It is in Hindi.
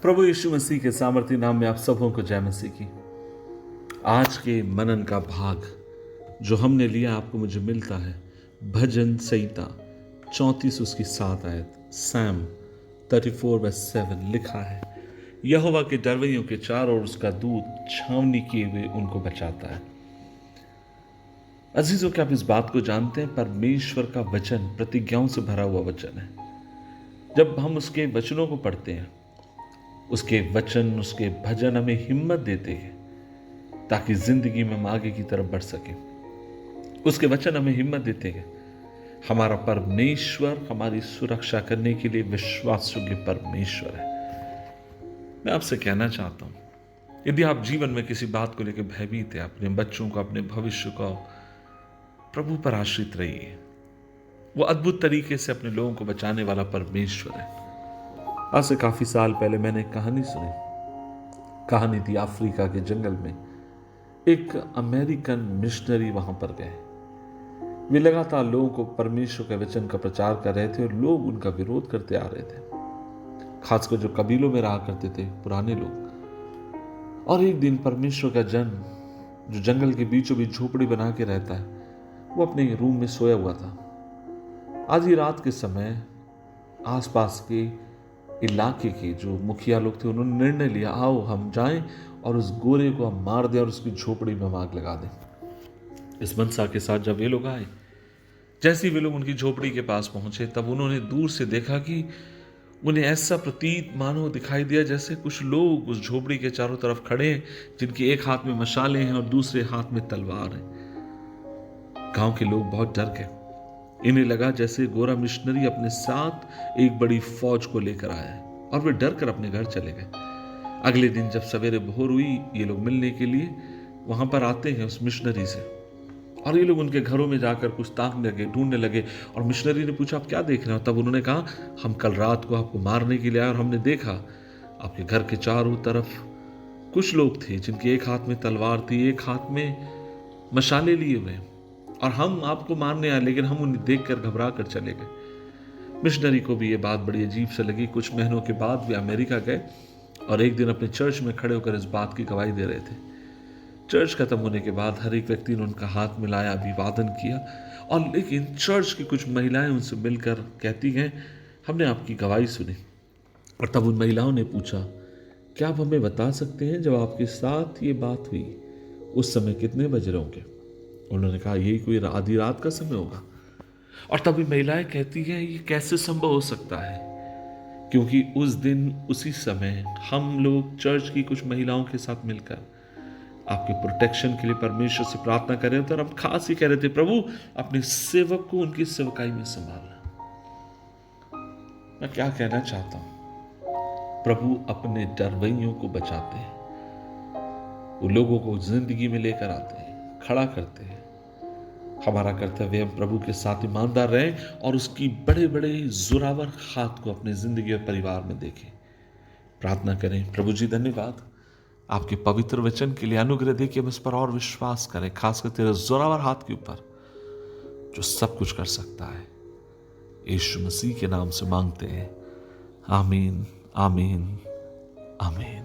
प्रभु यीशु मसीह के सामर्थी नाम में आप सबों को जय मसीह की। आज के मनन का भाग जो हमने लिया आपको मुझे मिलता है भजन संहिता 34 उसकी 7 आयत, सैम 34:7 लिखा है, यहोवा के डरवैयों के चारों ओर उसका दूत छावनी किए हुए उनको बचाता है। अजीजों, क्या आप इस बात को जानते हैं? परमेश्वर का वचन प्रतिज्ञाओं से भरा हुआ वचन है। जब हम उसके वचनों को पढ़ते हैं, उसके वचन, उसके भजन हमें हिम्मत देते हैं ताकि जिंदगी में हम आगे की तरफ बढ़ सकें। उसके वचन हमें हिम्मत देते हैं। हमारा परमेश्वर हमारी सुरक्षा करने के लिए विश्वासयोग्य परमेश्वर है। मैं आपसे कहना चाहता हूं, यदि आप जीवन में किसी बात को लेकर भयभीत है, अपने बच्चों को, अपने भविष्य को प्रभु पर आश्रित रहिए। वो अद्भुत तरीके से अपने लोगों को बचाने वाला परमेश्वर है। आज से काफी साल पहले मैंने एक कहानी सुनी। कहानी थी अफ्रीका के जंगल में एक अमेरिकन मिशनरी वहां पर गए। वे लगातार लोगों को परमेश्वर के वचन का प्रचार कर रहे थे और लोग उनका विरोध करते आ रहे थे, खासकर जो कबीलों में रहा करते थे पुराने लोग। और एक दिन परमेश्वर का जन जो जंगल के बीचों बीच झोपड़ी बना के रहता है, वो अपने रूम में सोया हुआ था। आधी रात के समय आसपास के इलाके के जो मुखिया लोग थे, उन्होंने निर्णय लिया, आओ हम जाएं और उस गोरे को हम मार दें और उसकी झोपड़ी में आग लगा दें। इस मनसा के साथ जब वे लोग आए, जैसे ही वे लोग उनकी झोपड़ी के पास पहुंचे, तब उन्होंने दूर से देखा कि उन्हें ऐसा प्रतीत मानो दिखाई दिया जैसे कुछ लोग उस झोपड़ी के चारों तरफ खड़े हैं, जिनके एक हाथ में मशाले हैं और दूसरे हाथ में तलवार है। गांव के लोग बहुत डर गए। इन्हें लगा जैसे गोरा मिशनरी अपने साथ एक बड़ी फौज को लेकर आया है, और वे डर कर अपने घर चले गए। अगले दिन जब सवेरे भोर हुई, ये लोग मिलने के लिए वहां पर आते हैं उस मिशनरी से, और ये लोग उनके घरों में जाकर कुछ ताकने लगे, ढूंढने लगे। और मिशनरी ने पूछा, आप क्या देख रहे हो? तब उन्होंने कहा, हम कल रात को आपको मारने के लिए आए और हमने देखा आपके घर के चारों तरफ कुछ लोग थे जिनके एक हाथ में तलवार थी, एक हाथ में मशाले लिए हुए, और हम आपको मारने आए, लेकिन हम उन्हें देखकर घबरा कर चले गए। मिशनरी को भी ये बात बड़ी अजीब से लगी। कुछ महीनों के बाद वे अमेरिका गए और एक दिन अपने चर्च में खड़े होकर इस बात की गवाही दे रहे थे। चर्च खत्म होने के बाद हर एक व्यक्ति ने उनका हाथ मिलाया, अभिवादन किया, और लेकिन चर्च की कुछ महिलाएं उनसे मिलकर कहती हैं, हमने आपकी गवाही सुनी। और तब उन महिलाओं ने पूछा, क्या आप हमें बता सकते हैं जब आपके साथ ये बात हुई उस समय कितने बज रहे होंगे? उन्होंने कहा, यही कोई आधी रात का समय होगा। और तभी महिलाएं कहती हैं, ये कैसे संभव हो सकता है? क्योंकि उस दिन उसी समय हम लोग चर्च की कुछ महिलाओं के साथ मिलकर आपके प्रोटेक्शन के लिए परमेश्वर से प्रार्थना कर रहे थे, और हम खास ही कह रहे थे, प्रभु अपने सेवक को उनकी सेवकाई में संभालना। मैं क्या कहना चाहता हूं, प्रभु अपने डरवैयों को बचाते हैं। वो लोगों को जिंदगी में लेकर आते हैं, खड़ा करते हैं। हमारा कर्तव्य हम प्रभु के साथ ईमानदार रहें और उसकी बड़े बड़े जोरावर हाथ को अपनी जिंदगी और परिवार में देखें। प्रार्थना करें, प्रभु जी धन्यवाद आपके पवित्र वचन के लिए, अनुग्रह दे कि हम इस पर और विश्वास करें, खासकर तेरे जोरावर हाथ के ऊपर जो सब कुछ कर सकता है। यीशु मसीह के नाम से मांगते हैं, आमीन, आमीन, आमीन।